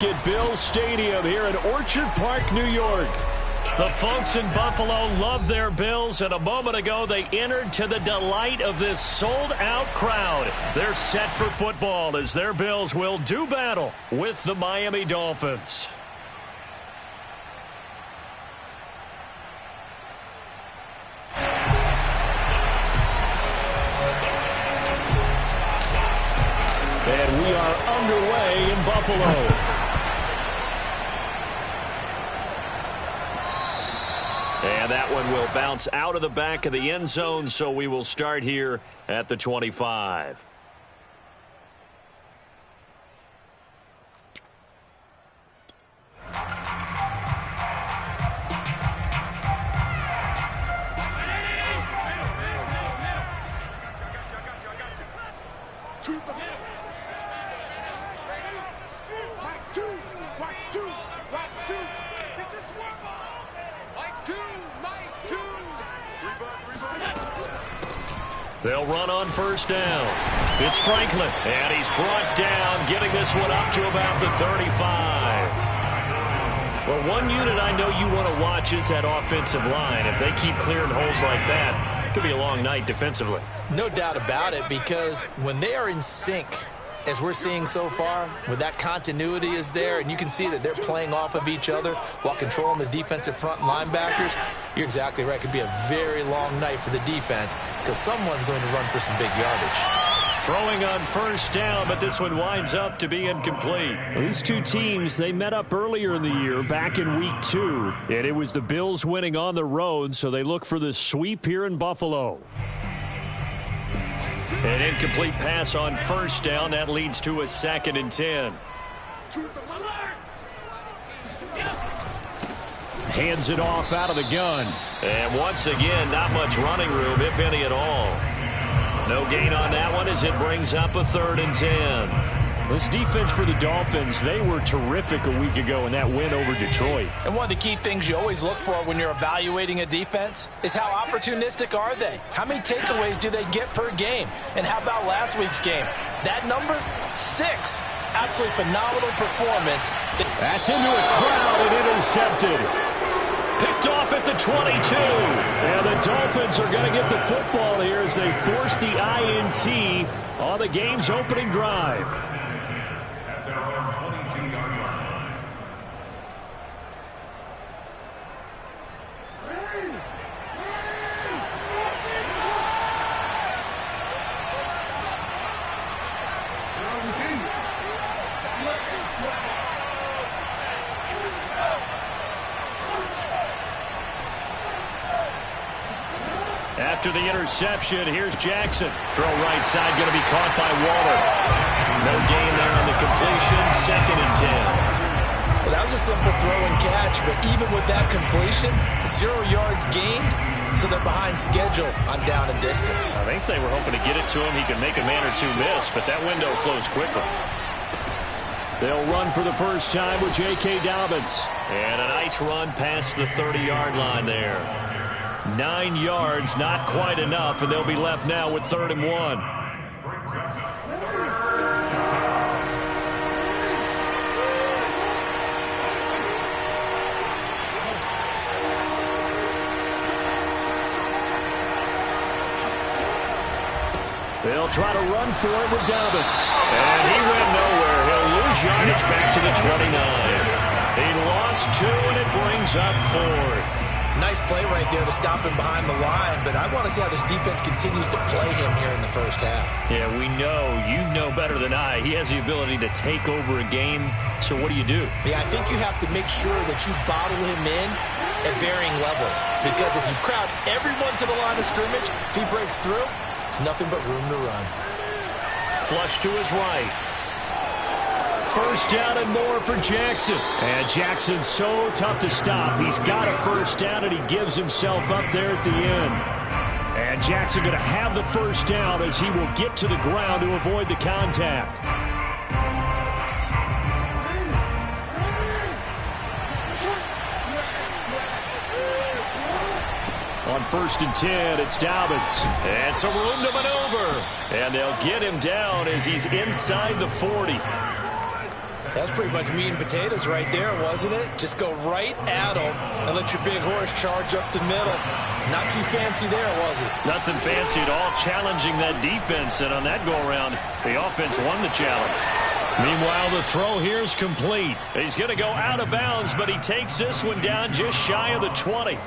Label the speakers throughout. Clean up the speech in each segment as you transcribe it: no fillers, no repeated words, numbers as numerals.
Speaker 1: At Bills Stadium here in Orchard Park, New York. The folks in Buffalo love their Bills, and a moment ago they entered to the delight of this sold-out crowd. They're set for football as their Bills will do battle with the Miami Dolphins. And we are underway in Buffalo. And that one will bounce out of the back of the end zone, so we will start here at the 25. They'll run on first down. It's Franklin, and he's brought down, getting this one up to about the 35. Well, one unit I know you want to watch is that offensive line. If they keep clearing holes like that, it could be a long night defensively.
Speaker 2: No doubt about it, because when they are in sync, as we're seeing so far, when that continuity is there, and you can see that they're playing off of each other while controlling the defensive front linebackers, you're exactly right. It could be a very long night for the defense because someone's going to run for some big yardage.
Speaker 1: Throwing on first down, but this one winds up to be incomplete. These two teams, they met up earlier in the year, back in Week 2, and it was the Bills winning on the road, so they look for the sweep here in Buffalo. An incomplete pass on first down. That leads to a 2nd and 10. Hands it off out of the gun. And once again, not much running room, if any at all. No gain on that one as it brings up a 3rd and 10. This defense for the Dolphins, they were terrific a week ago in that win over Detroit.
Speaker 2: And one of the key things you always look for when you're evaluating a defense is how opportunistic are they? How many takeaways do they get per game? And how about last week's game? That number? 6. Absolutely phenomenal performance.
Speaker 1: That's into a crowd and intercepted. Picked off at the 22. And the Dolphins are going to get the football here as they force the INT on the game's opening drive. After the interception, here's Jackson. Throw right side, going to be caught by Waller. No gain there on the completion, 2nd and 10.
Speaker 2: Well, that was a simple throw and catch, but even with that completion, 0 yards gained, so they're behind schedule on down and distance.
Speaker 1: I think they were hoping to get it to him. He could make a man or two miss, but that window closed quickly. They'll run for the first time with J.K. Dobbins. And a nice run past the 30-yard line there. 9 yards, not quite enough, and they'll be left now with 3rd and 1. They'll try to run for it with Dobbins. And he went nowhere. He'll lose yardage back to the 29. He lost 2, and it brings up 4th.
Speaker 2: Nice play right there to stop him behind the line, but I want to see how this defense continues to play him here in the first half.
Speaker 1: Yeah, we know. You know better than I. He has the ability to take over a game, so what do you do?
Speaker 2: Yeah, I think you have to make sure that you bottle him in at varying levels, because if you crowd everyone to the line of scrimmage, if he breaks through, it's nothing but room to run.
Speaker 1: Flush to his right. First down and more for Jackson. And Jackson's so tough to stop. He's got a first down, and he gives himself up there at the end. And Jackson going to have the first down as he will get to the ground to avoid the contact. On 1st and 10, it's Dobbins. And some room to maneuver. And they'll get him down as he's inside the 40.
Speaker 2: That's pretty much meat and potatoes right there, wasn't it? Just go right at them and let your big horse charge up the middle. Not too fancy there, was it?
Speaker 1: Nothing fancy at all, challenging that defense, and on that go-around, the offense won the challenge. Meanwhile, the throw here is complete. He's going to go out of bounds, but he takes this one down just shy of the 20.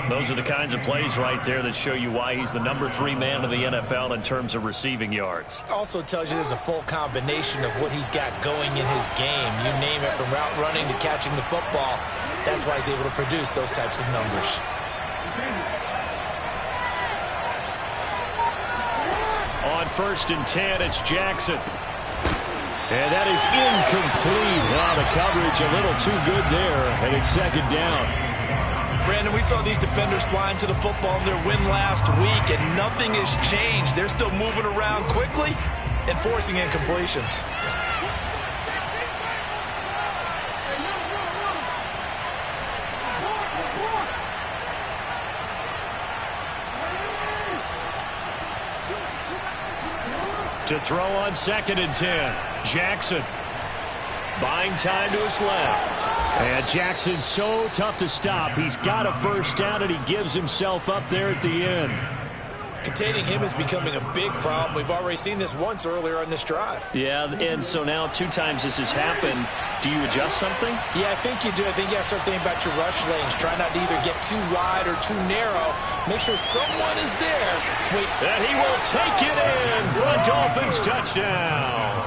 Speaker 1: Those are the kinds of plays right there that show you why he's the number 3 man in the NFL in terms of receiving yards.
Speaker 2: Also tells you there's a full combination of what he's got going in his game. You name it, from route running to catching the football. That's why he's able to produce those types of numbers.
Speaker 1: On 1st and 10, it's Jackson. And that is incomplete. Wow, the coverage a little too good there, and it's 2nd down.
Speaker 2: Brandon, we saw these defenders flying to the football in their win last week, and nothing has changed. They're still moving around quickly and forcing incompletions.
Speaker 1: To throw on 2nd and 10, Jackson. Buying time to his left. And Jackson's so tough to stop. He's got a 1st down, and he gives himself up there at the end.
Speaker 2: Containing him is becoming a big problem. We've already seen this once earlier on this drive.
Speaker 1: Yeah, and so now 2 times this has happened. Do you adjust something?
Speaker 2: Yeah, I think you do. I think you got to start thinking about your rush lanes. Try not to either get too wide or too narrow. Make sure someone is there. Wait.
Speaker 1: And he will take it in for a Dolphins touchdown.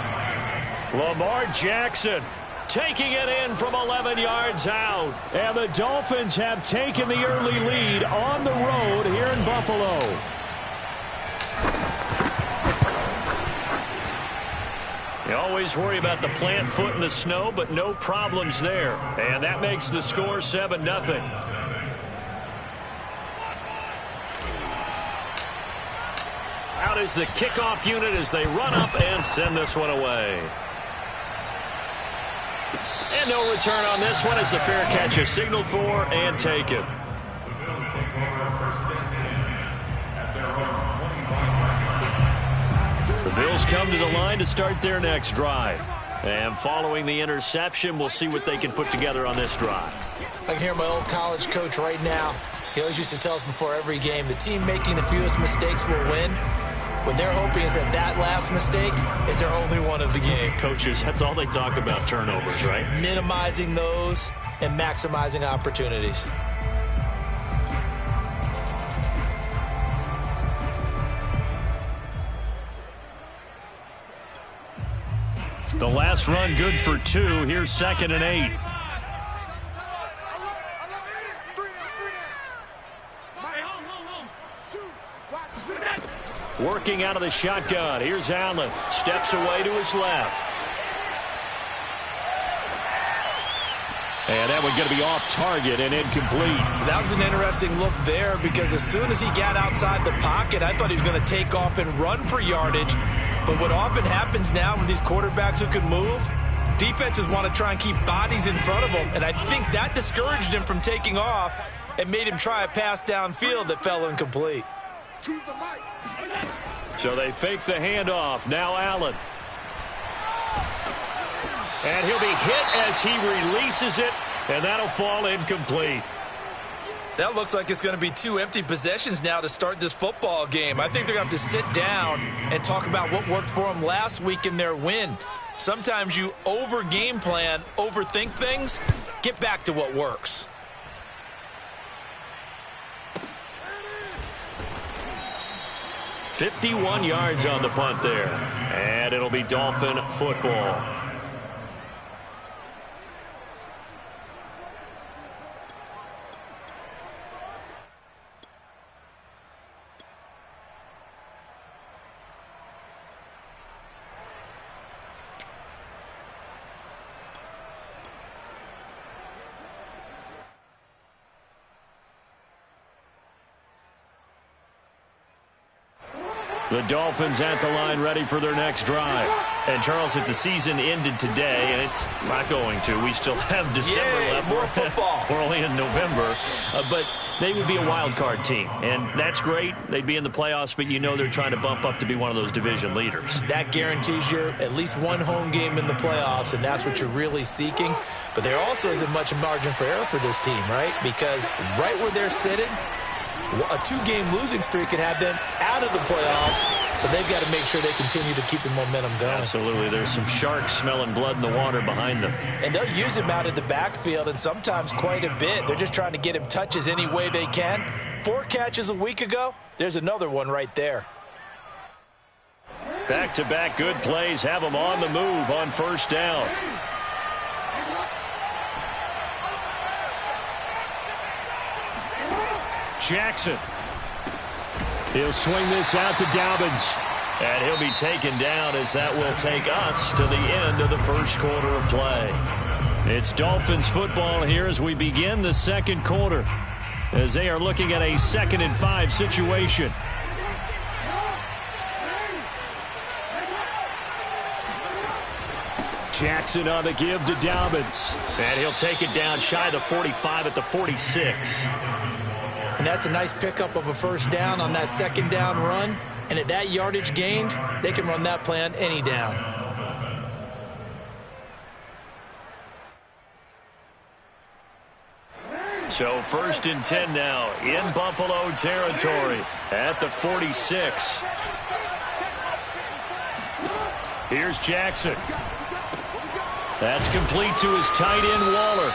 Speaker 1: Lamar Jackson taking it in from 11 yards out. And the Dolphins have taken the early lead on the road here in Buffalo. You always worry about the plant foot in the snow, but no problems there. And that makes the score 7-0. Out is the kickoff unit as they run up and send this one away. And no return on this one as the fair catch is signaled for and taken. The Bills come to the line to start their next drive. And following the interception, we'll see what they can put together on this drive.
Speaker 2: I can hear my old college coach right now. He always used to tell us before every game, the team making the fewest mistakes will win. What they're hoping is that last mistake is their only one of the game.
Speaker 1: Coaches, that's all they talk about, turnovers, right?
Speaker 2: Minimizing those and maximizing opportunities.
Speaker 1: The last run good for 2. Here's 2nd and 8. Working out of the shotgun. Here's Allen. Steps away to his left. And that one going to be off target and incomplete.
Speaker 2: That was an interesting look there because as soon as he got outside the pocket, I thought he was going to take off and run for yardage. But what often happens now with these quarterbacks who can move, defenses want to try and keep bodies in front of them. And I think that discouraged him from taking off and made him try a pass downfield that fell incomplete.
Speaker 1: So they fake the handoff. Now Allen. And he'll be hit as he releases it, and that'll fall incomplete.
Speaker 2: That looks like it's going to be 2 empty possessions now to start this football game. I think they're going to have to sit down and talk about what worked for them last week in their win. Sometimes you over-game plan, overthink things, get back to what works.
Speaker 1: "51 yards on the punt there, and it'll be Dolphin football. The Dolphins at the line ready for their next drive. And, Charles, if the season ended today, and it's not going to, we still have December left.
Speaker 2: More football.
Speaker 1: We're only in November. But they would be a wild card team. And that's great. They'd be in the playoffs, but you know they're trying to bump up to be one of those division leaders.
Speaker 2: That guarantees you at least one home game in the playoffs, and that's what you're really seeking. But there also isn't much margin for error for this team, right? Because right where they're sitting, a two-game losing streak can have them out of the playoffs, so they've got to make sure they continue to keep the momentum going.
Speaker 1: Absolutely. There's some sharks smelling blood in the water behind them.
Speaker 2: And they'll use him out of the backfield, and sometimes quite a bit. They're just trying to get him touches any way they can. 4 catches a week ago. There's another one right there.
Speaker 1: Back-to-back good plays have them on the move on first down. Jackson. He'll swing this out to Dobbins. And he'll be taken down as that will take us to the end of the first quarter of play. It's Dolphins football here as we begin the second quarter, as they are looking at a 2nd and 5 situation. Jackson on the give to Dobbins. And he'll take it down shy of the 45 at the 46.
Speaker 2: And that's a nice pickup of a first down on that second down run. And at that yardage gained, they can run that play on any down.
Speaker 1: So 1st and 10 now in Buffalo territory at the 46. Here's Jackson. That's complete to his tight end, Waller.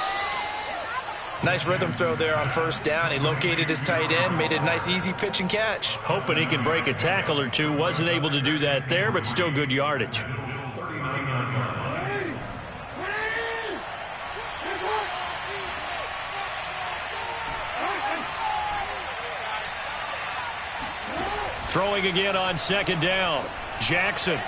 Speaker 2: Nice rhythm throw there on first down. He located his tight end, made it a nice easy pitch and catch.
Speaker 1: Hoping he can break a tackle or two. Wasn't able to do that there, but still good yardage. Throwing again on second down. Jackson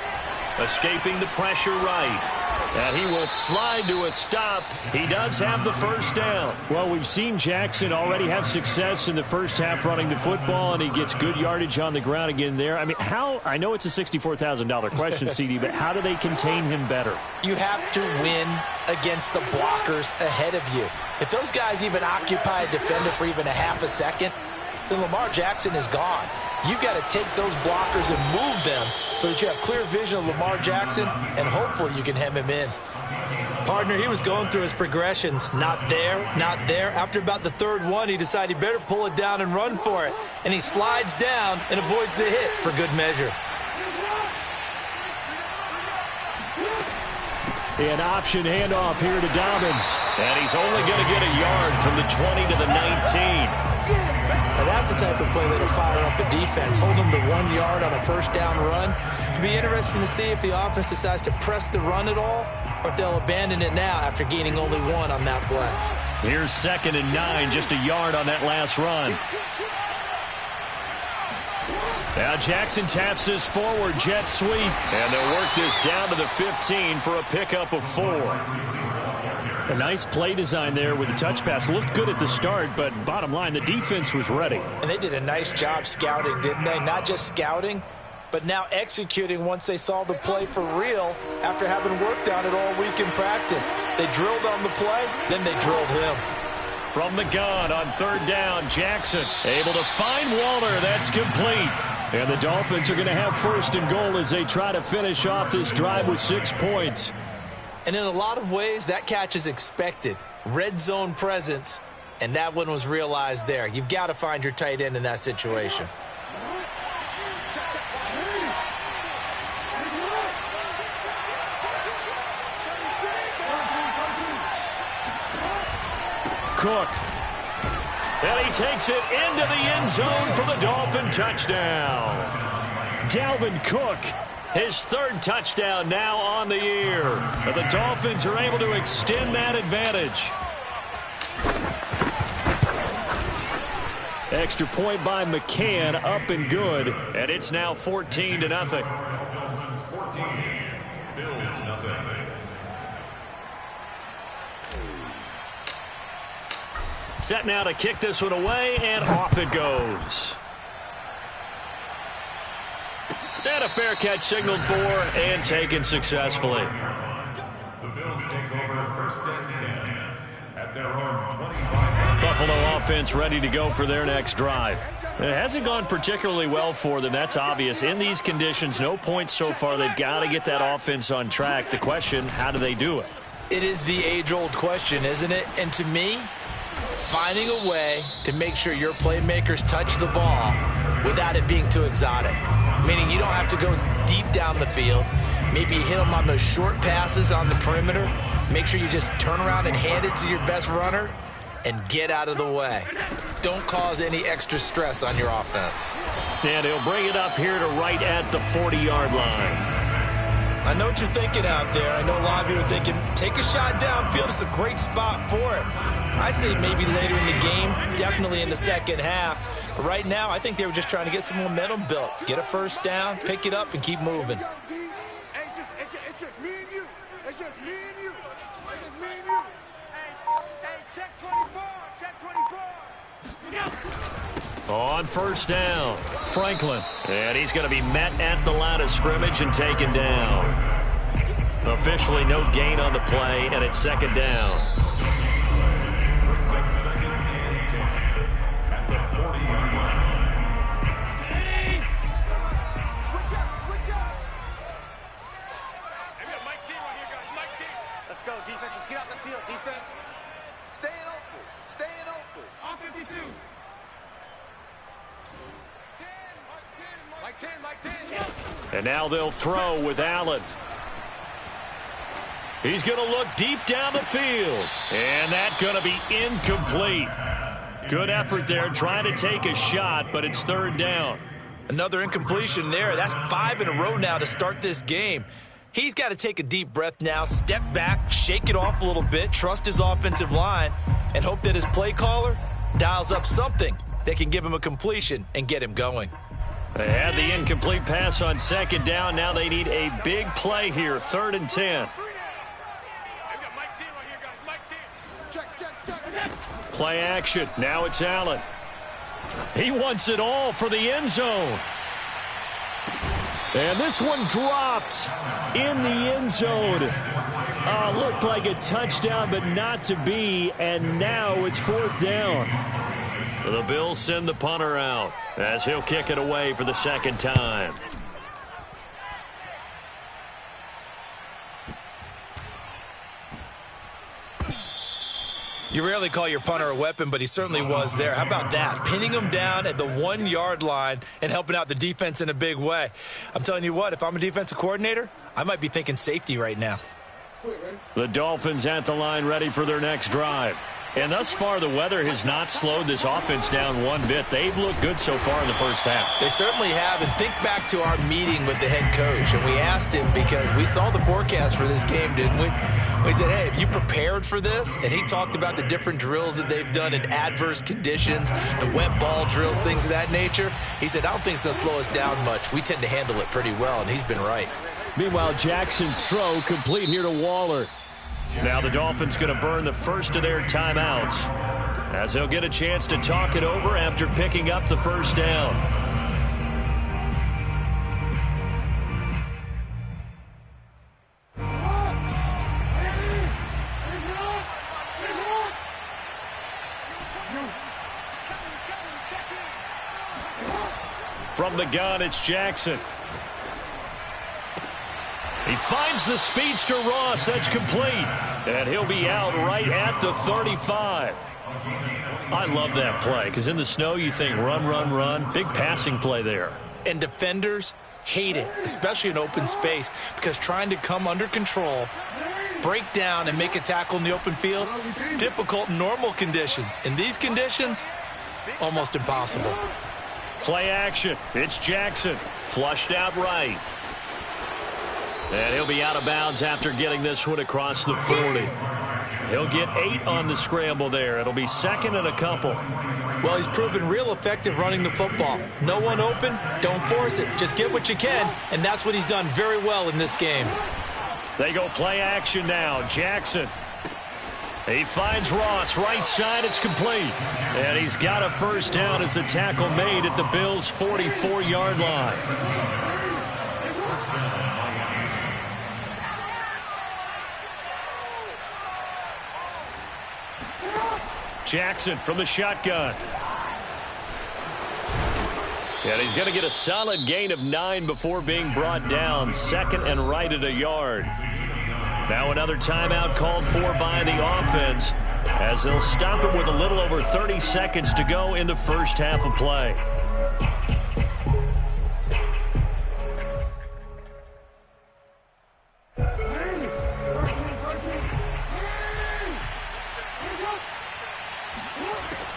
Speaker 1: escaping the pressure right. And he will slide to a stop. He does have the first down. Well, we've seen Jackson already have success in the first half running the football, and he gets good yardage on the ground again there. I mean, I know it's a $64,000 question, CD, but how do they contain him better?
Speaker 2: You have to win against the blockers ahead of you. If those guys even occupy a defender for even a half a second, then Lamar Jackson is gone. You've got to take those blockers and move them so that you have clear vision of Lamar Jackson, and hopefully you can hem him in. Partner, he was going through his progressions. Not there, not there. After about the third one, he decided he better pull it down and run for it. And he slides down and avoids the hit for good measure.
Speaker 1: An option handoff here to Dobbins. And he's only going to get a yard from the 20 to the 19.
Speaker 2: Now that's the type of play that'll fire up the defense. Hold them to 1 yard on a first down run. It'll be interesting to see if the offense decides to press the run at all, or if they'll abandon it now after gaining only 1 on that play.
Speaker 1: Here's 2nd and 9, just a yard on that last run. Now Jackson taps this forward jet sweep, and they'll work this down to the 15 for a pickup of 4. A nice play design there with the touch pass. Looked good at the start, but bottom line, the defense was ready.
Speaker 2: And they did a nice job scouting, didn't they? Not just scouting, but now executing once they saw the play for real after having worked on it all week in practice. They drilled on the play, then they drilled him.
Speaker 1: From the gun on 3rd down, Jackson able to find Waller. That's complete. And the Dolphins are going to have 1st and goal as they try to finish off this drive with 6 points.
Speaker 2: And in a lot of ways, that catch is expected. Red zone presence, and that one was realized there. You've got to find your tight end in that situation.
Speaker 1: Cook. And he takes it into the end zone for the Dolphin touchdown. Dalvin Cook, his 3rd touchdown now on the year. The Dolphins are able to extend that advantage. Extra point by McCann, up and good. And it's now 14-0. 14, Bills, nothing. Set now to kick this one away, and off it goes. And a fair catch signaled for and taken successfully.
Speaker 3: The Bills take over first and 10 at their own 25.
Speaker 1: Buffalo offense ready to go for their next drive. It hasn't gone particularly well for them. That's obvious. In these conditions, no points so far. They've got to get that offense on track. The question, how do they do it?
Speaker 2: It is the age-old question, isn't it? And to me, finding a way to make sure your playmakers touch the ball without it being too exotic. Meaning you don't have to go deep down the field. Maybe you hit them on those short passes on the perimeter. Make sure you just turn around and hand it to your best runner and get out of the way. Don't cause any extra stress on your offense.
Speaker 1: And he'll bring it up here to right at the 40-yard line.
Speaker 2: I know what you're thinking out there. I know a lot of you are thinking, take a shot downfield. It's a great spot for it. I'd say maybe later in the game, definitely in the second half. But right now, I think they were just trying to get some momentum built. Get a first down, pick it up, and keep moving.
Speaker 4: It's just me and you. It's just me and you. It's just me and you. Hey, check 24. Check 24.
Speaker 1: On first down, Franklin. And he's going to be met at the line of scrimmage and taken down. Officially no gain on the play, and it's second down.
Speaker 3: Brings up second and 10 at the 40-yard line.
Speaker 4: Switch up. Hey, we got Mike T right here, guys. Mike T. Let's go, defense. Let's get out the field, defense. Stay in open. On 52. Mike 10.
Speaker 1: And now they'll throw with Allen. He's going to look deep down the field. And that's going to be incomplete. Good effort there trying to take a shot, but it's third down.
Speaker 2: Another incompletion there. That's 5 in a row now to start this game. He's got to take a deep breath now, step back, shake it off a little bit, trust his offensive line, and hope that his play caller dials up something that can give him a completion and get him going.
Speaker 1: They had the incomplete pass on second down. Now they need a big play here, third and 10. Play action. Now it's Allen. He wants it all for the end zone. And this one dropped in the end zone. Looked like a touchdown, but not to be. And now it's fourth down. The Bills send the punter out as he'll kick it away for the second time.
Speaker 2: You rarely call your punter a weapon, but he certainly was there. How about that? Pinning him down at the 1-yard line and helping out the defense in a big way. I'm telling you what, if I'm a defensive coordinator, I might be thinking safety right now.
Speaker 1: The Dolphins at the line ready for their next drive. And thus far, the weather has not slowed this offense down one bit. They've looked good so far in the first half.
Speaker 2: They certainly have. And think back to our meeting with the head coach. And we asked him because we saw the forecast for this game, didn't we? We said, hey, have you prepared for this? And he talked about the different drills that they've done in adverse conditions, the wet ball drills, things of that nature. He said, I don't think it's going to slow us down much. We tend to handle it pretty well, and he's been right.
Speaker 1: Meanwhile, Jackson's throw complete here to Waller. Now the Dolphins going to burn the first of their timeouts as they'll get a chance to talk it over after picking up the first down. From the gun, it's Jackson. He finds the speedster Ross. That's complete. And he'll be out right at the 35. I love that play because in the snow you think run, run, run. Big passing play there.
Speaker 2: And defenders hate it, especially in open space, because trying to come under control, break down, and make a tackle in the open field, difficult in normal conditions. In these conditions, almost impossible.
Speaker 1: Play action. It's Jackson. Flushed out right. And he'll be out of bounds after getting this one across the 40. He'll get 8 on the scramble there. It'll be second and a couple.
Speaker 2: Well, he's proven real effective running the football. No one open, don't force it. Just get what you can, and that's what he's done very well in this game.
Speaker 1: They go play action now. Jackson. He finds Ross. Right side, it's complete. And he's got a first down as the tackle made at the Bills' 44-yard line. Jackson from the shotgun. And he's going to get a solid gain of 9 before being brought down. Second and right at a yard. Now another timeout called for by the offense, as they'll stop it with a little over 30 seconds to go in the first half of play.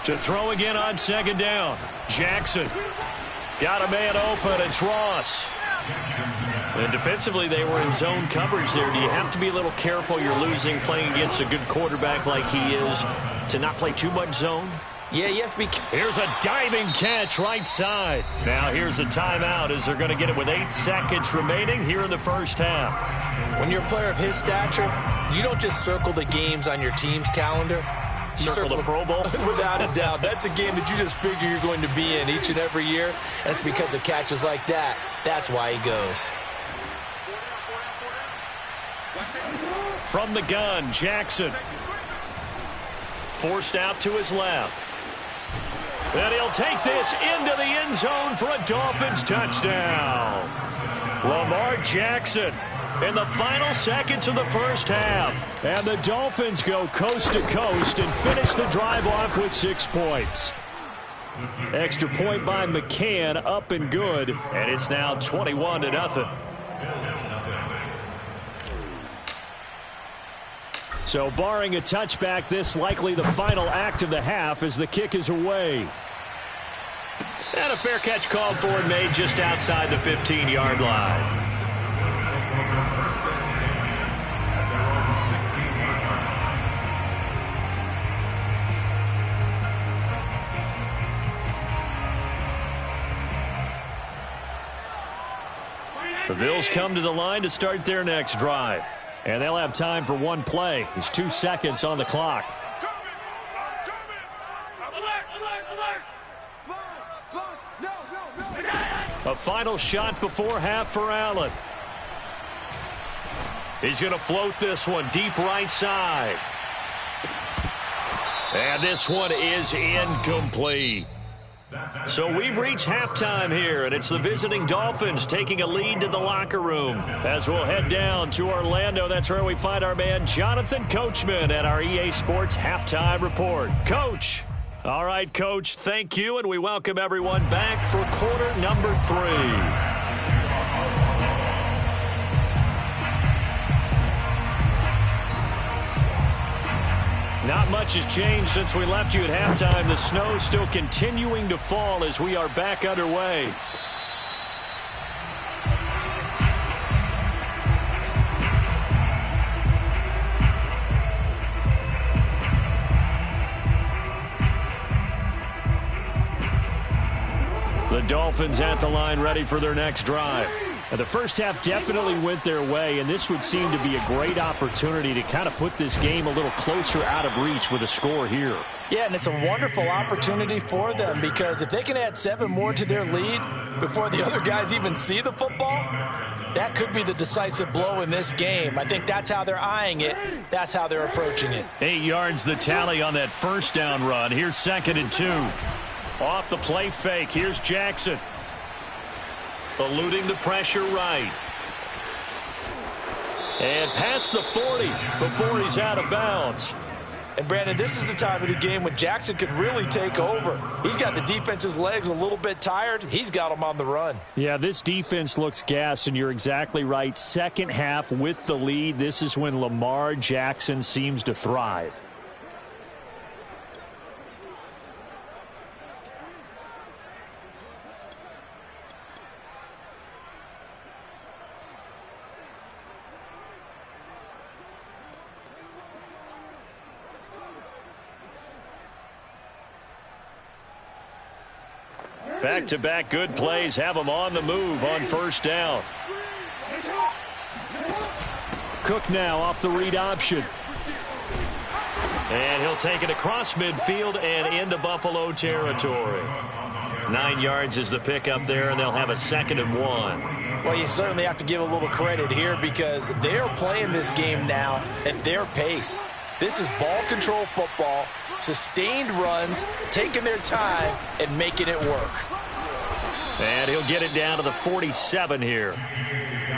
Speaker 1: To throw again on second down. Jackson got a man open. It's Ross. And defensively, they were in zone coverage there. Do you have to be a little careful? You're losing playing against a good quarterback like he is to not play too much zone?
Speaker 2: Yeah, you have to be.
Speaker 1: Here's a diving catch right side. Now here's a timeout as they're going to get it with 8 seconds remaining here in the first half.
Speaker 2: When you're a player of his stature, you don't just circle the games on your team's calendar.
Speaker 1: Circle the Pro Bowl?
Speaker 2: Without a doubt. That's a game that you just figure you're going to be in each and every year. That's because of catches like that. That's why he goes.
Speaker 1: From the gun, Jackson. Forced out to his left. And he'll take this into the end zone for a Dolphins touchdown. Lamar Jackson in the final seconds of the first half. And the Dolphins go coast to coast and finish the drive off with 6 points. Extra point by McCann, up and good. And it's now 21-0. So barring a touchback, this likely the final act of the half as the kick is away. And a fair catch called for and made just outside the 15-yard line. The Bills come to the line to start their next drive. And they'll have time for one play. There's 2 seconds on the clock. A final shot before half for Allen. He's going to float this one deep right side. And this one is incomplete. So we've reached halftime here, and it's the visiting Dolphins taking a lead to the locker room. As we'll head down to Orlando, that's where we find our man Jonathan Coachman at our EA Sports Halftime Report. Coach. All right, Coach, thank you, and we welcome everyone back for quarter number 3. Not much has changed since we left you at halftime. The snow still continuing to fall as we are back underway. The Dolphins at the line ready for their next drive. Now, the first half definitely went their way, and this would seem to be a great opportunity to kind of put this game a little closer out of reach with a score here.
Speaker 2: Yeah, and it's a wonderful opportunity for them because if they can add 7 more to their lead before the other guys even see the football, that could be the decisive blow in this game. I think that's how they're eyeing it. That's how they're approaching it.
Speaker 1: 8 yards the tally on that first down run. Here's 2nd and 2. Off the play fake. Here's Jackson. Eluding the pressure right. And past the 40 before he's out of bounds.
Speaker 2: And, Brandon, this is the time of the game when Jackson could really take over. He's got the defense's legs a little bit tired. He's got them on the run.
Speaker 1: Yeah, this defense looks gassed, and you're exactly right. Second half with the lead, this is when Lamar Jackson seems to thrive. Back-to-back good plays have them on the move on first down. Cook now off the read option. And he'll take it across midfield and into Buffalo territory. 9 yards is the pickup there, and they'll have a 2nd and 1.
Speaker 2: Well, you certainly have to give a little credit here because they're playing this game now at their pace. This is ball control football, sustained runs, taking their time, and making it work.
Speaker 1: And he'll get it down to the 47 here.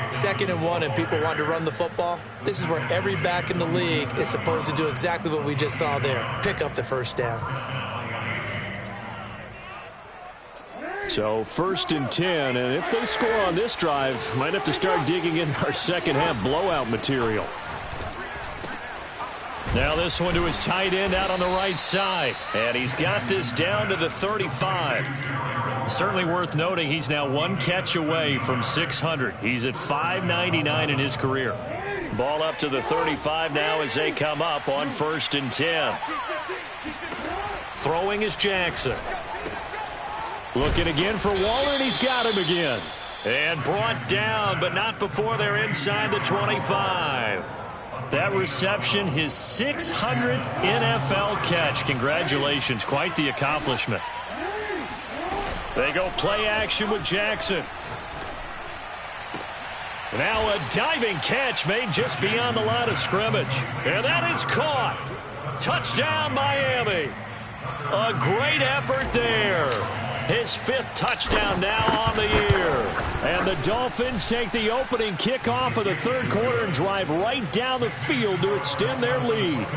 Speaker 2: 2nd and 1, and people want to run the football. This is where every back in the league is supposed to do exactly what we just saw there. Pick up the first down.
Speaker 1: So 1st and 10, and if they score on this drive, might have to start digging in our second half blowout material. Now this one to his tight end out on the right side. And he's got this down to the 35. Certainly worth noting he's now 1 catch away from 600. He's at 599 in his career. Ball up to the 35 now as they come up on 1st and 10. Throwing is Jackson. Looking again for Waller, and he's got him again. And brought down, but not before they're inside the 25. That reception, his 600th NFL catch. Congratulations, quite the accomplishment. They go play action with Jackson. Now a diving catch made just beyond the line of scrimmage. And that is caught. Touchdown, Miami. A great effort there. His 5th touchdown now on the year. And the Dolphins take the opening kickoff of the 3rd quarter and drive right down the field to extend their lead.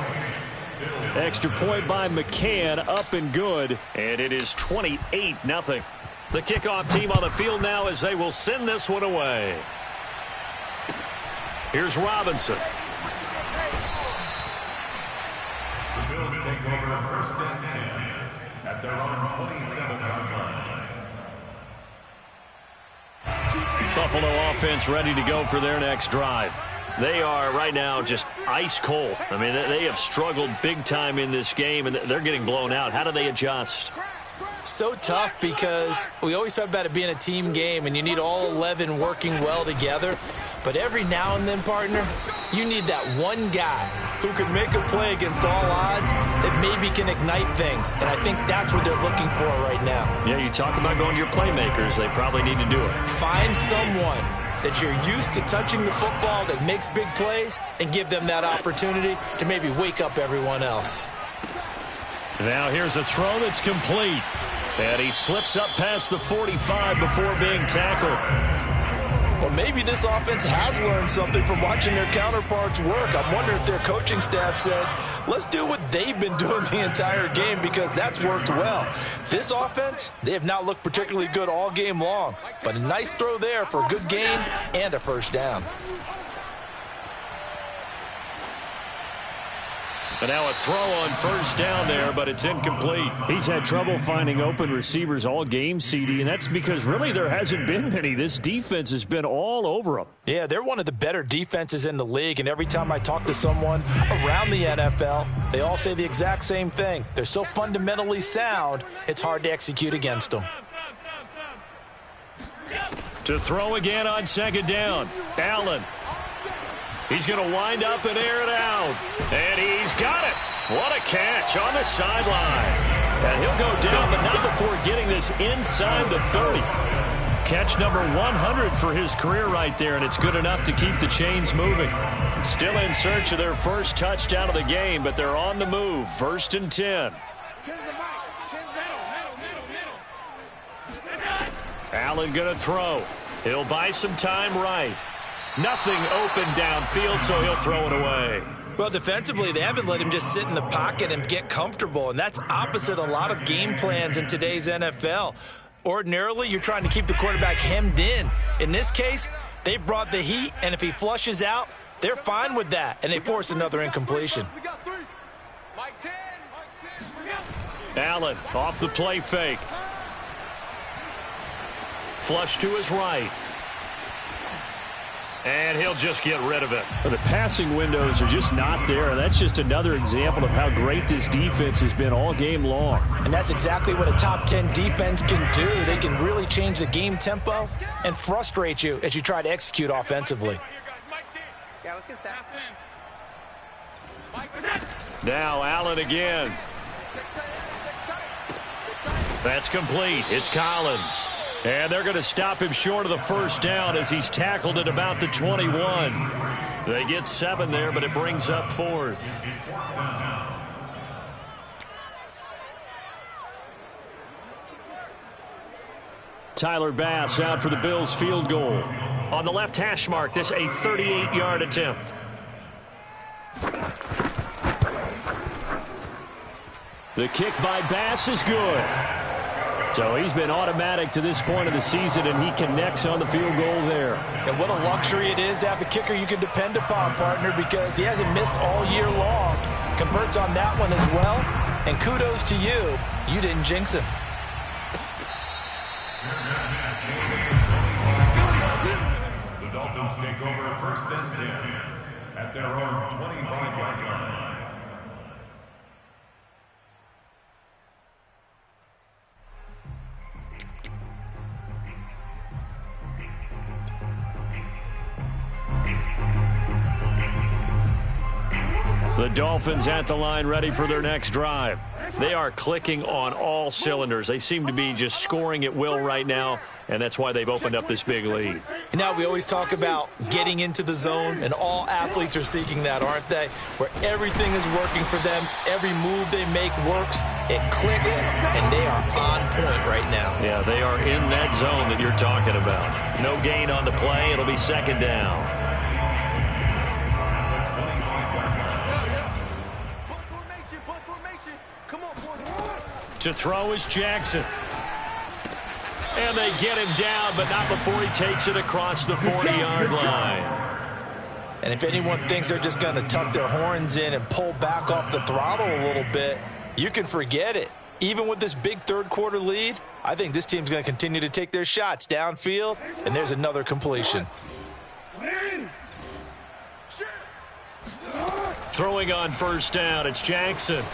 Speaker 1: Extra point by McCann, up and good. And it is 28-0. The kickoff team on the field now as they will send this one away. Here's Robinson.
Speaker 3: The Bills take over 1st and 10 at their own 27-yard line.
Speaker 1: Buffalo offense ready to go for their next drive. They are right now just ice cold. I mean, they have struggled big time in this game, and they're getting blown out. How do they adjust?
Speaker 2: So tough because we always talk about it being a team game, and you need all 11 working well together. But every now and then, partner, you need that one guy who can make a play against all odds that maybe can ignite things. And I think that's what they're looking for right now.
Speaker 1: Yeah, you talk about going to your playmakers. They probably need to do it.
Speaker 2: Find someone that you're used to touching the football that makes big plays and give them that opportunity to maybe wake up everyone else.
Speaker 1: Now here's a throw that's complete. And he slips up past the 45 before being tackled.
Speaker 2: Well, maybe this offense has learned something from watching their counterparts work. I wonder if their coaching staff said, let's do what they've been doing the entire game because that's worked well. This offense, they have not looked particularly good all game long. But a nice throw there for a good gain and a first down.
Speaker 1: And now a throw on first down there, but it's incomplete. He's had trouble finding open receivers all game, CD, and that's because really there hasn't been many. This defense has been all over them.
Speaker 2: Yeah, they're one of the better defenses in the league, and every time I talk to someone around the NFL, they all say the exact same thing. They're so fundamentally sound, it's hard to execute against them.
Speaker 1: To throw again on 2nd down, Allen. He's going to wind up and air it out. And he's got it. What a catch on the sideline. And he'll go down, but not before getting this inside the 30. Catch number 100 for his career right there, and it's good enough to keep the chains moving. Still in search of their first touchdown of the game, but they're on the move. 1st and 10. Allen going to throw. He'll buy some time right. Nothing open downfield, so he'll throw it away.
Speaker 2: Well, defensively, they haven't let him just sit in the pocket and get comfortable, and that's opposite a lot of game plans in today's NFL. Ordinarily, you're trying to keep the quarterback hemmed in. In this case, they brought the heat, and if he flushes out, they're fine with that, and they force another incompletion.
Speaker 1: Allen off the play fake. Flush to his right. And he'll just get rid of it. The passing windows are just not there. And that's just another example of how great this defense has been all game long.
Speaker 2: And that's exactly what a top 10 defense can do. They can really change the game tempo and frustrate you as you try to execute offensively.
Speaker 4: Yeah, let's get set.
Speaker 1: Now Allen again. That's complete. It's Collins. And they're going to stop him short of the first down as he's tackled at about the 21. They get 7 there, but it brings up 4th. Tyler Bass out for the Bills field goal. On the left hash mark, this a 38-yard attempt. The kick by Bass is good. So he's been automatic to this point of the season, and he connects on the field goal there.
Speaker 2: And what a luxury it is to have a kicker you can depend upon, partner, because he hasn't missed all year long. Converts on that one as well. And kudos to you. You didn't jinx him.
Speaker 3: The Dolphins take over 1st and 10 at their own 25-yard line.
Speaker 1: The Dolphins at the line ready for their next drive. They are clicking on all cylinders. They seem to be just scoring at will right now, and that's why they've opened up this big lead.
Speaker 2: And now we always talk about getting into the zone, and all athletes are seeking that, aren't they? Where everything is working for them, every move they make works, it clicks, and they are on point right now.
Speaker 1: Yeah, they are in that zone that you're talking about. No gain on the play. It'll be 2nd down. To throw is Jackson. And they get him down, but not before he takes it across the 40-yard line.
Speaker 2: And if anyone thinks they're just going to tuck their horns in and pull back off the throttle a little bit, you can forget it. Even with this big third-quarter lead, I think this team's going to continue to take their shots downfield, and there's another completion.
Speaker 1: Throwing on 1st down, it's Jackson.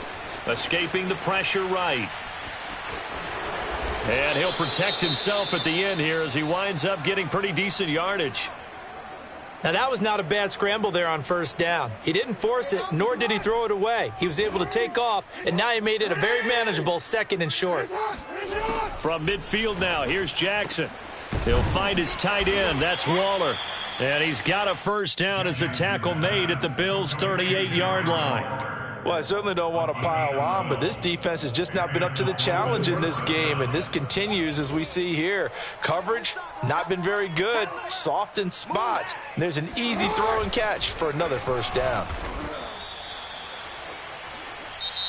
Speaker 1: Escaping the pressure right. And he'll protect himself at the end here as he winds up getting pretty decent yardage.
Speaker 2: Now, that was not a bad scramble there on 1st down. He didn't force it, nor did he throw it away. He was able to take off, and now he made it a very manageable 2nd and short.
Speaker 1: From midfield now, here's Jackson. He'll find his tight end. That's Waller. And he's got a 1st down as a tackle made at the Bills' 38-yard line.
Speaker 2: Well, I certainly don't want to pile on, but this defense has just not been up to the challenge in this game, and this continues as we see here. Coverage, not been very good, soft in spots. And there's an easy throw and catch for another 1st down.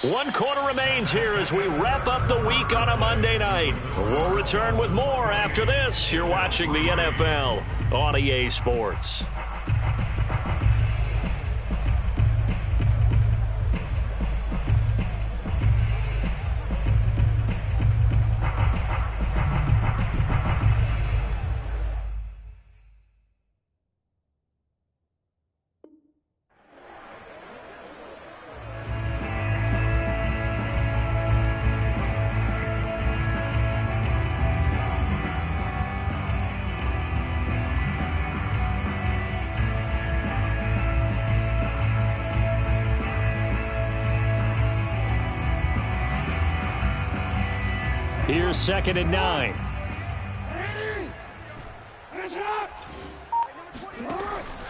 Speaker 1: 1 quarter remains here as we wrap up the week on a Monday night. We'll return with more after this. You're watching the NFL on EA Sports. Here's 2nd and 9.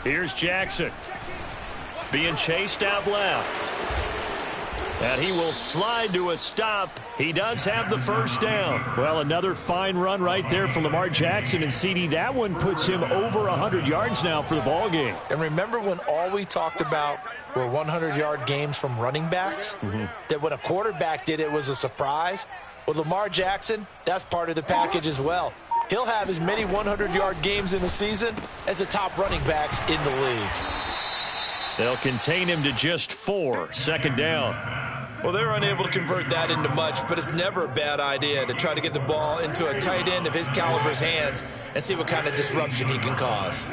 Speaker 1: Here's Jackson. Being chased out left. And he will slide to a stop. He does have the 1st down. Well, another fine run right there for Lamar Jackson. And, CD, that one puts him over 100 yards now for the ballgame.
Speaker 2: And remember when all we talked about were 100-yard games from running backs? That when a quarterback did it was a surprise? With Lamar Jackson, that's part of the package as well. He'll have as many 100-yard games in the season as the top running backs in the league.
Speaker 1: They'll contain him to just 4. 2nd down.
Speaker 2: Well, they're unable to convert that into much, but it's never a bad idea to try to get the ball into a tight end of his caliber's hands and see what kind of disruption he can cause.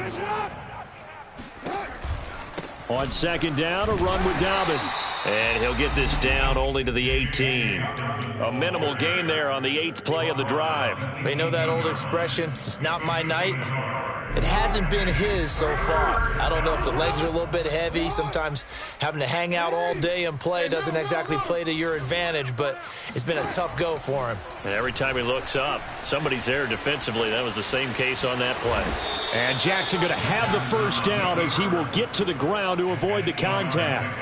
Speaker 1: On 2nd down, a run with Dobbins. And he'll get this down only to the 18. A minimal gain there on the 8th play of the drive.
Speaker 2: You know that old expression, it's not my night? It hasn't been his so far. I don't know if the legs are a little bit heavy. Sometimes having to hang out all day and play doesn't exactly play to your advantage, but it's been a tough go for him.
Speaker 1: And every time he looks up, somebody's there defensively. That was the same case on that play. And Jackson going to have the first down as he will get to the ground to avoid the contact.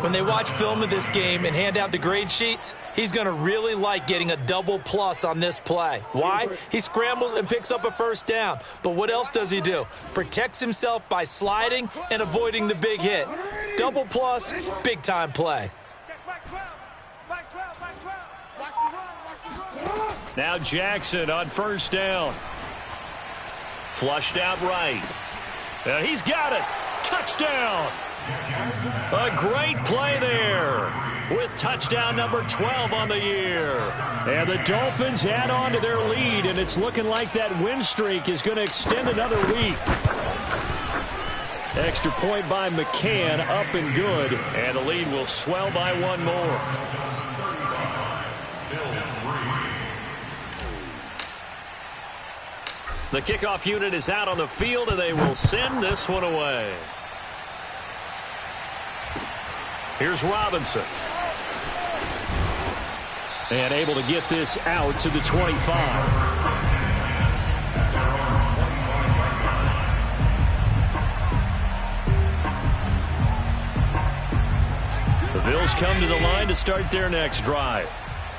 Speaker 2: When they watch film of this game and hand out the grade sheets, he's going to really like getting a double plus on this play. Why? He scrambles and picks up a first down. But what else does he do? Protects himself by sliding and avoiding the big hit. Double plus, big-time play.
Speaker 1: Now Jackson on first down. Flushed out right. And he's got it. Touchdown. A great play there with touchdown number 12 on the year. And the Dolphins add on to their lead, and it's looking like that win streak is going to extend another week. Extra point by McCann, up and good, and the lead will swell by one more. The kickoff unit is out on the field, and they will send this one away. Here's Robinson. And able to get this out to the 25. The Bills come to the line to start their next drive.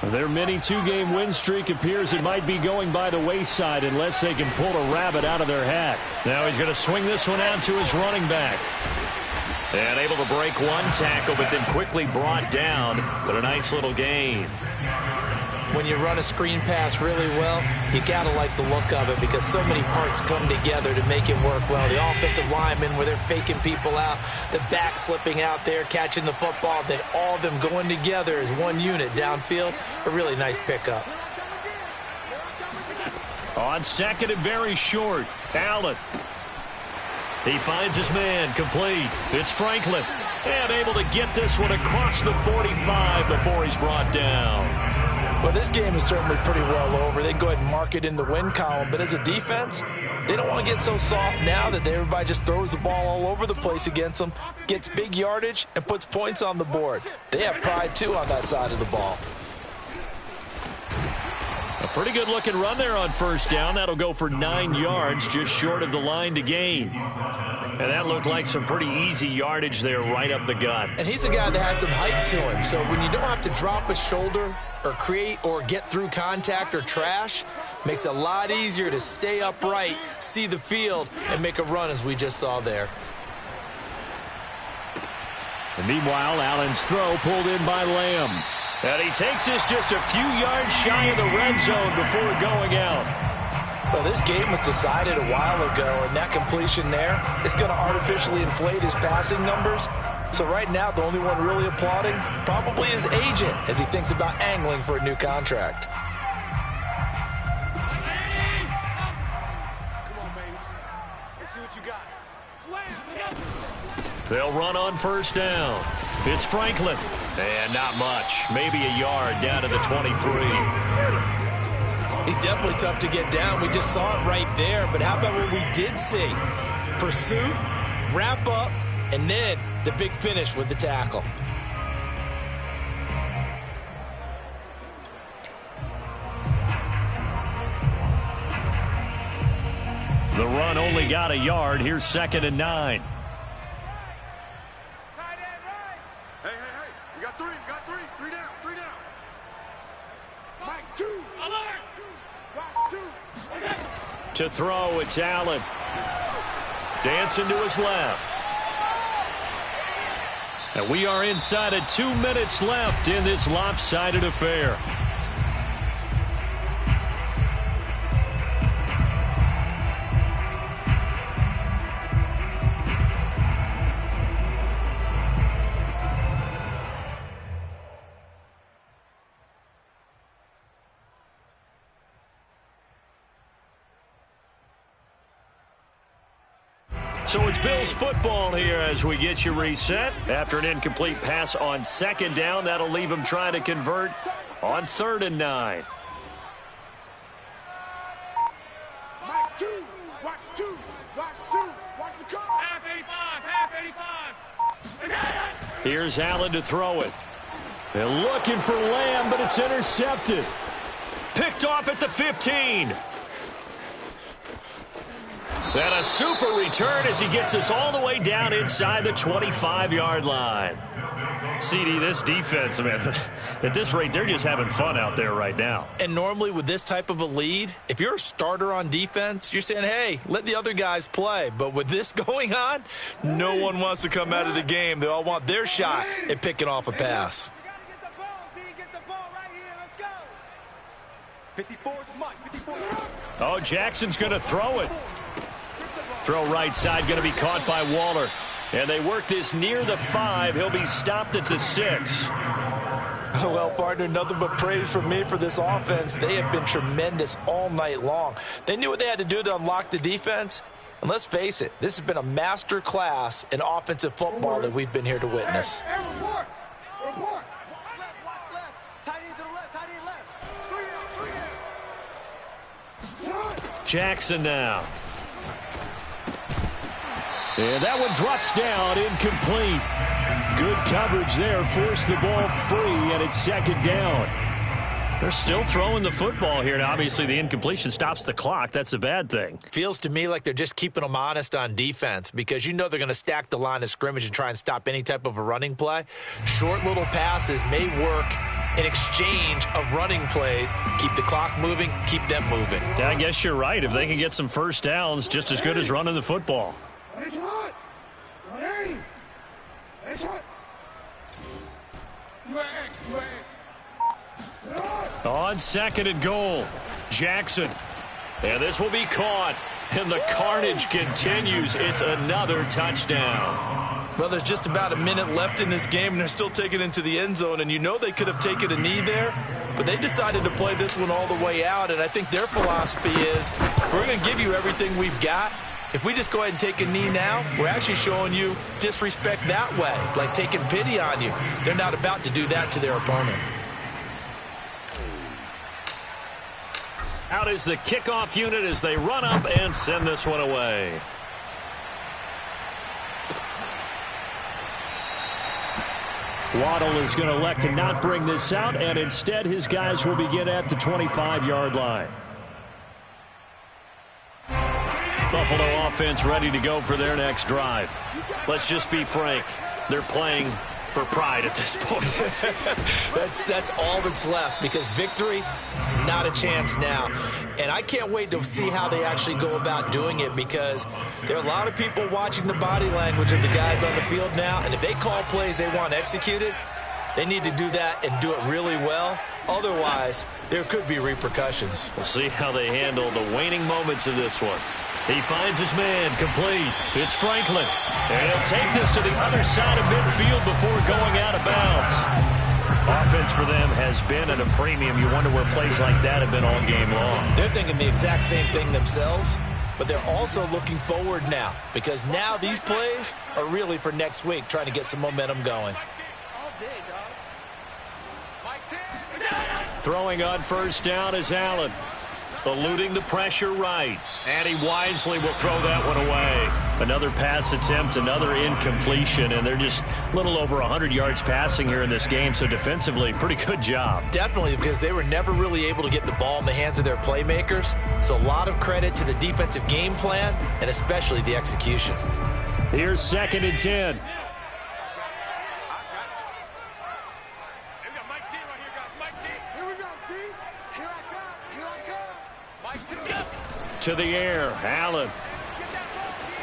Speaker 1: Their mini two-game win streak appears it might be going by the wayside unless they can pull a rabbit out of their hat. Now he's going to swing this one out to his running back. And able to break one tackle, but then quickly brought down. But a nice little gain.
Speaker 2: When you run a screen pass really well, you got to like the look of it because so many parts come together to make it work well. The offensive linemen, where they're faking people out, the back slipping out there, catching the football, then all of them going together as one unit downfield. A really nice pickup.
Speaker 1: On second and very short, Allen. He finds his man, complete. It's Franklin. And able to get this one across the 45 before he's brought down.
Speaker 2: Well, this game is certainly pretty well over. They can go ahead and mark it in the win column. But as a defense, they don't want to get so soft now that everybody just throws the ball all over the place against them, gets big yardage, and puts points on the board. They have pride, too, on that side of the ball.
Speaker 1: A pretty good-looking run there on first down. That'll go for 9 yards, just short of the line to gain. And that looked like some pretty easy yardage there right up the gut.
Speaker 2: And he's a guy that has some height to him. So when you don't have to drop a shoulder or create or get through contact or trash, makes it a lot easier to stay upright, see the field, and make a run as we just saw there.
Speaker 1: And meanwhile, Allen's throw pulled in by Lamb. And he takes this just a few yards shy of the red zone before going out.
Speaker 2: Well, this game was decided a while ago, and that completion there is going to artificially inflate his passing numbers. So right now, the only one really applauding probably his agent as he thinks about angling for a new contract.
Speaker 4: Come on, baby. Let's see what you got. Slam.
Speaker 1: They'll run on first down. It's Franklin. And not much. Maybe a yard down to the 23.
Speaker 2: He's definitely tough to get down. We just saw it right there. But how about what we did see? Pursuit, wrap up, and then the big finish with the tackle.
Speaker 1: The run only got a yard. Here's 2nd and 9.
Speaker 4: Hey, we got three. Three down. Mike, 2. Watch 2.
Speaker 1: To throw, it's Allen. Dancing to his left. And we are inside of 2 minutes left in this lopsided affair. So it's Bills football here as we get you reset. After an incomplete pass on 2nd down, that'll leave them trying to convert on 3rd and 9.
Speaker 4: Mike, 2. Watch 2.
Speaker 1: Here's Allen to throw it. They're looking for Lamb, but it's intercepted. Picked off at the 15. And a super return as he gets us all the way down inside the 25-yard line. CD, this defense, man, at this rate, they're just having fun out there right now.
Speaker 2: And normally with this type of a lead, if you're a starter on defense, you're saying, hey, let the other guys play. But with this going on, no one wants to come out of the game. They all want their shot at picking off a pass.
Speaker 4: You gotta get the ball, D. Get the ball right here. Let's go. 54 is Mike. 54.
Speaker 1: Oh, Jackson's going to throw it. Throw right side, going to be caught by Waller. And they work this near the 5. He'll be stopped at the 6.
Speaker 2: Well, partner, nothing but praise from me for this offense. They have been tremendous all night long. They knew what they had to do to unlock the defense. And let's face it, this has been a master class in offensive football that we've been here to witness.
Speaker 4: Hey, report. Report. Watch left. Tight end to the left. Tight end left.
Speaker 1: Jackson now. And that one drops down, incomplete. Good coverage there, forced the ball free, and it's second down. They're still throwing the football here, and obviously the incompletion stops the clock. That's a bad thing.
Speaker 2: Feels to me like they're just keeping them honest on defense because you know they're going to stack the line of scrimmage and try and stop any type of a running play. Short little passes may work in exchange of running plays. Keep the clock moving, keep them moving.
Speaker 1: Yeah, I guess you're right. If they can get some first downs, just as good as running the football.
Speaker 4: It's hot. Hey. It's hot.
Speaker 1: On second and goal, Jackson. And this will be caught. And the carnage continues. It's another touchdown.
Speaker 2: Well, there's just about a minute left in this game, and they're still taking it into the end zone. And you know they could have taken a knee there, but they decided to play this one all the way out. And I think their philosophy is, we're going to give you everything we've got. If we just go ahead and take a knee now, we're actually showing you disrespect that way, like taking pity on you. They're not about to do that to their opponent.
Speaker 1: Out is the kickoff unit as they run up and send this one away. Waddle is going to elect to not bring this out, and instead his guys will begin at the 25-yard line. Buffalo offense ready to go for their next drive. Let's just be frank. They're playing for pride at this point.
Speaker 2: That's all that's left because victory, not a chance now. And I can't wait to see how they actually go about doing it because there are a lot of people watching the body language of the guys on the field now. And if they call plays they want executed, they need to do that and do it really well. Otherwise, there could be repercussions.
Speaker 1: We'll see how they handle the waning moments of this one. He finds his man, complete. It's Franklin. And he'll take this to the other side of midfield before going out of bounds. Offense for them has been at a premium. You wonder where plays like that have been all game long.
Speaker 2: They're thinking the exact same thing themselves, but they're also looking forward now because now these plays are really for next week, trying to get some momentum going.
Speaker 1: Throwing on first down is Allen. Eluding the pressure right. And he wisely will throw that one away. Another pass attempt, another incompletion, and they're just a little over 100 yards passing here in this game, so defensively, pretty good job.
Speaker 2: Definitely, because they were never really able to get the ball in the hands of their playmakers, so a lot of credit to the defensive game plan and especially the execution.
Speaker 1: Here's second and 10. To the air, Allen.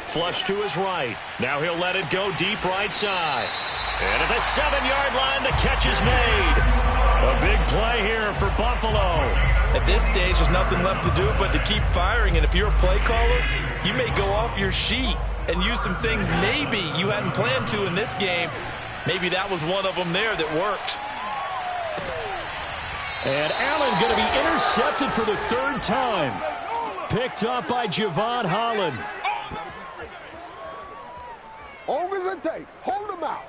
Speaker 1: Flush to his right. Now he'll let it go deep right side. And at the 7-yard line, the catch is made. A big play here for Buffalo.
Speaker 2: At this stage, there's nothing left to do but to keep firing. And if you're a play caller, you may go off your sheet and use some things maybe you hadn't planned to in this game. Maybe that was one of them there that worked.
Speaker 1: And Allen going to be intercepted for the third time. Picked up by Javon Holland.
Speaker 4: Over the tape. Hold him out.